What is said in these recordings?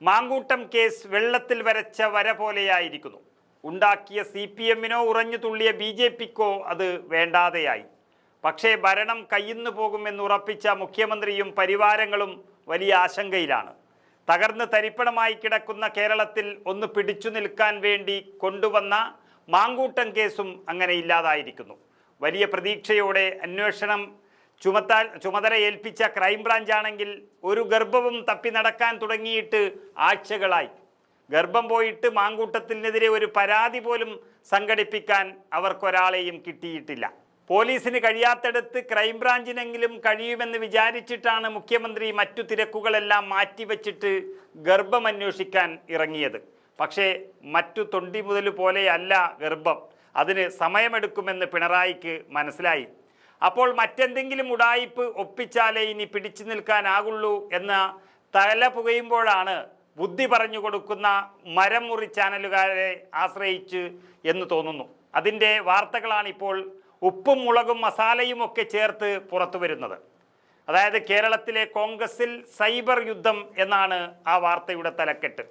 Mankoottam case വെള്ളത്തിൽ വരച്ച വര പോലെയായിരിക്കുന്നു. ഉണ്ടാക്കിയ CPM-നോ ഉറഞ്ഞു തുള്ളിയ BJP-ക്കോ അത് വേണ്ടാതെയായി. പക്ഷേ ഭരണം കയ്യിന്നു പോകുമെന്ന് ഉറപ്പിച്ച മുഖ്യമന്ത്രിയും പരിവാരങ്ങളും വലിയ ആശങ്കയിലാണ്. തകർന്ന് തരിപ്പണമായി കിടക്കുന്ന കേരളത്തിൽ ഒന്ന് പിടിച്ചു നിൽക്കാൻ വേണ്ടി കൊണ്ടുവന്ന മാങ്കൂട്ടം കേസും അങ്ങനെ ഇല്ലാതായിരിക്കുന്നു. വലിയ പ്രതീക്ഷയോടെ അന്വേഷണം ചുമതല ഏൽപ്പിച്ച ക്രൈംബ്രാഞ്ചാണെങ്കിൽ ഒരു ഗർഭവും തപ്പി നടക്കാൻ തുടങ്ങിയിട്ട് ആഴ്ചകളായി. ഗർഭം പോയിട്ട് മാങ്കൂട്ടത്തിനെതിരെ ഒരു പരാതി പോലും സംഘടിപ്പിക്കാൻ അവർക്കൊരാളെയും കിട്ടിയിട്ടില്ല. പോലീസിന് കഴിയാത്തടുത്ത് ക്രൈംബ്രാഞ്ചിനെങ്കിലും കഴിയുമെന്ന് വിചാരിച്ചിട്ടാണ് മുഖ്യമന്ത്രി മറ്റു തിരക്കുകളെല്ലാം മാറ്റിവെച്ചിട്ട് ഗർഭം അന്വേഷിക്കാൻ ഇറങ്ങിയത്. പക്ഷേ മറ്റു തൊണ്ടി മുതൽ പോലെയല്ല ഗർഭം. അതിന് സമയമെടുക്കുമെന്ന് പിണറായിക്ക് മനസ്സിലായി. അപ്പോൾ മറ്റെന്തെങ്കിലും ഉഡായിപ്പ് ഒപ്പിച്ചാലേ ഇനി പിടിച്ചു നിൽക്കാനാകുള്ളൂ എന്ന തല പുകയുമ്പോഴാണ് ബുദ്ധി പറഞ്ഞു കൊടുക്കുന്ന മരം മുറി ചാനലുകാരെ ആശ്രയിച്ച് എന്ന് തോന്നുന്നു. അതിൻ്റെ വാർത്തകളാണ് ഇപ്പോൾ ഉപ്പും മുളകും മസാലയും ഒക്കെ ചേർത്ത് പുറത്തു വരുന്നത്. അതായത് കേരളത്തിലെ കോൺഗ്രസിൽ സൈബർ യുദ്ധം എന്നാണ് ആ വാർത്തയുടെ തലക്കെട്ട്.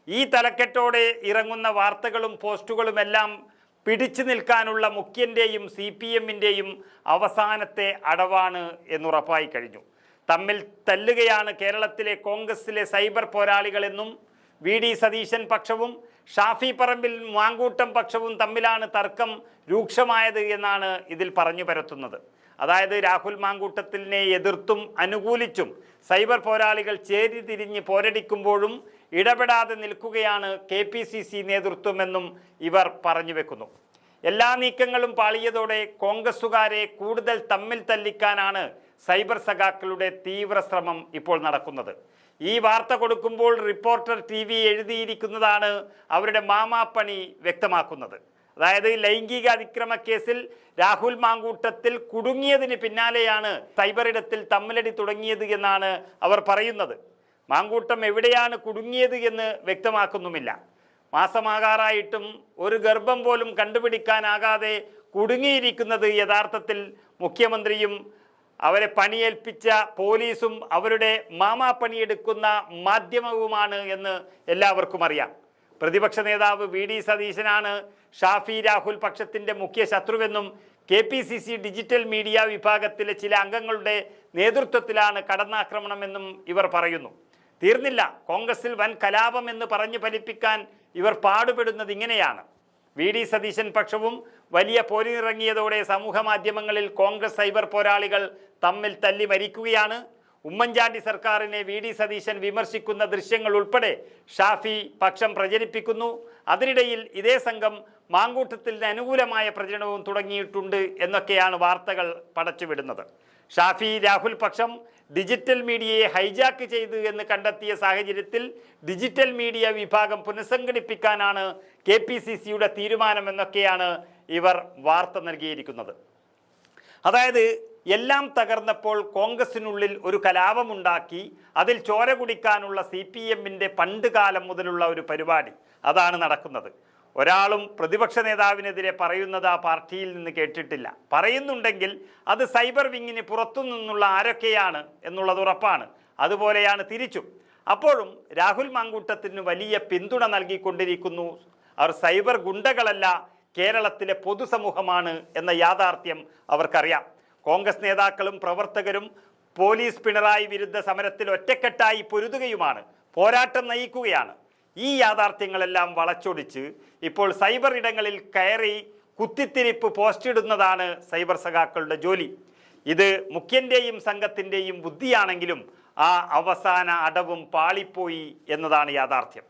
ഈ തലക്കെട്ടോടെ ഇറങ്ങുന്ന വാർത്തകളും പോസ്റ്റുകളുമെല്ലാം പിടിച്ചു നിൽക്കാനുള്ള മുഖ്യൻ്റെയും CPM-ൻ്റെയും അവസാനത്തെ അടവാണ് എന്നുറപ്പായി കഴിഞ്ഞു. തമ്മിൽ തല്ലുകയാണ് കേരളത്തിലെ കോൺഗ്രസിലെ സൈബർ പോരാളികളെന്നും VD സതീശൻ പക്ഷവും ഷാഫി പറമ്പിൽ മാങ്കൂട്ടം പക്ഷവും തമ്മിലാണ് തർക്കം രൂക്ഷമായത് എന്നാണ് ഇതിൽ പറഞ്ഞു പരത്തുന്നത്. അതായത് രാഹുൽ മാങ്കൂട്ടത്തിനെ എതിർത്തും അനുകൂലിച്ചും സൈബർ പോരാളികൾ ചേരിതിരിഞ്ഞ് പോരടിക്കുമ്പോഴും ഇടപെടാതെ നിൽക്കുകയാണ് KPCC നേതൃത്വമെന്നും ഇവർ പറഞ്ഞു വെക്കുന്നു. എല്ലാ നീക്കങ്ങളും പാളിയതോടെ കോൺഗ്രസുകാരെ കൂടുതൽ തമ്മിൽ തല്ലിക്കാനാണ് സൈബർ സഖാക്കളുടെ തീവ്ര ശ്രമം ഇപ്പോൾ നടക്കുന്നത്. ഈ വാർത്ത കൊടുക്കുമ്പോൾ റിപ്പോർട്ടർ TV എഴുതിയിരിക്കുന്നതാണ് അവരുടെ മാമാപ്പണി വ്യക്തമാക്കുന്നത്. അതായത് ലൈംഗിക അതിക്രമ കേസിൽ രാഹുൽ മാങ്കൂട്ടത്തിൽ കുടുങ്ങിയതിന് പിന്നാലെയാണ് സൈബറിടത്തിൽ തമ്മിലടി തുടങ്ങിയത് എന്നാണ് അവർ പറയുന്നത്. മാങ്കൂട്ടം എവിടെയാണ് കുടുങ്ങിയത് എന്ന് വ്യക്തമാക്കുന്നുമില്ല. മാസമാകാറായിട്ടും ഒരു ഗർഭം പോലും കണ്ടുപിടിക്കാനാകാതെ കുടുങ്ങിയിരിക്കുന്നത് യഥാർത്ഥത്തിൽ മുഖ്യമന്ത്രിയും അവരെ പണിയേൽപ്പിച്ച പോലീസും അവരുടെ മാമാപ്പണിയെടുക്കുന്ന മാധ്യമവുമാണ് എന്ന് എല്ലാവർക്കും അറിയാം. പ്രതിപക്ഷ നേതാവ് VD സതീശനാണ് ഷാഫി രാഹുൽ പക്ഷത്തിൻ്റെ മുഖ്യ ശത്രുവെന്നും KPCC ഡിജിറ്റൽ മീഡിയ വിഭാഗത്തിലെ ചില അംഗങ്ങളുടെ നേതൃത്വത്തിലാണ് കടന്നാക്രമണമെന്നും ഇവർ പറയുന്നു. തീർന്നില്ല, കോൺഗ്രസിൽ വൻ കലാപം എന്ന് പറഞ്ഞു ഫലിപ്പിക്കാൻ ഇവർ പാടുപെടുന്നത് ഇങ്ങനെയാണ്. VD സതീശൻ പക്ഷവും വലിയ പോരിനിറങ്ങിയതോടെ സമൂഹ മാധ്യമങ്ങളിൽ കോൺഗ്രസ് സൈബർ പോരാളികൾ തമ്മിൽ തല്ലി മരിക്കുകയാണ്. ഉമ്മൻചാണ്ടി സർക്കാരിനെ VD സതീശൻ വിമർശിക്കുന്ന ദൃശ്യങ്ങൾ ഉൾപ്പെടെ ഷാഫി പക്ഷം പ്രചരിപ്പിക്കുന്നു. അതിനിടയിൽ ഇതേ സംഘം മാങ്കൂട്ടത്തിന് അനുകൂലമായ പ്രചരണവും തുടങ്ങിയിട്ടുണ്ട് എന്നൊക്കെയാണ് വാർത്തകൾ പടച്ചുവിടുന്നത്. ഷാഫി രാഹുൽ പക്ഷം ഡിജിറ്റൽ മീഡിയയെ ഹൈജാക്ക് ചെയ്തു എന്ന് കണ്ടെത്തിയ സാഹചര്യത്തിൽ ഡിജിറ്റൽ മീഡിയ വിഭാഗം പുനഃസംഘടിപ്പിക്കാനാണ് KPCCയുടെ തീരുമാനമെന്നൊക്കെയാണ് ഇവർ വാർത്ത നൽകിയിരിക്കുന്നത്. അതായത് എല്ലാം തകർന്നപ്പോൾ കോൺഗ്രസിനുള്ളിൽ ഒരു കലാപമുണ്ടാക്കി അതിൽ ചോര കുടിക്കാനുള്ള CPM-ൻ്റെ പണ്ട് കാലം മുതലുള്ള ഒരു പരിപാടി അതാണ് നടക്കുന്നത്. ഒരാളും പ്രതിപക്ഷ നേതാവിനെതിരെ പറയുന്നത് ആ പാർട്ടിയിൽ നിന്ന് കേട്ടിട്ടില്ല. പറയുന്നുണ്ടെങ്കിൽ അത് സൈബർ വിങ്ങിന് പുറത്തു നിന്നുള്ള ആരൊക്കെയാണ് എന്നുള്ളത് ഉറപ്പാണ്. അതുപോലെയാണ് തിരിച്ചും. അപ്പോഴും രാഹുൽ മാങ്കൂട്ടത്തിന് വലിയ പിന്തുണ നൽകിക്കൊണ്ടിരിക്കുന്നു. അവർ സൈബർ ഗുണ്ടകളല്ല, കേരളത്തിലെ പൊതുസമൂഹമാണ് എന്ന യാഥാർത്ഥ്യം അവർക്കറിയാം. കോൺഗ്രസ് നേതാക്കളും പ്രവർത്തകരും പോലീസ് പിണറായി വിരുദ്ധ സമരത്തിൽ ഒറ്റക്കെട്ടായി പൊരുതുകയുമാണ്, പോരാട്ടം നയിക്കുകയാണ്. ഈ യാഥാർത്ഥ്യങ്ങളെല്ലാം വളച്ചൊടിച്ച് ഇപ്പോൾ സൈബർ ഇടങ്ങളിൽ കയറി കുത്തിത്തിരിപ്പ് പോസ്റ്റിടുന്നതാണ് സൈബർ സഖാക്കളുടെ ജോലി. ഇത് മുഖ്യൻ്റെയും സംഘത്തിൻ്റെയും ബുദ്ധിയാണെങ്കിലും ആ അവസാന അടവും പാളിപ്പോയി എന്നതാണ് യാഥാർത്ഥ്യം.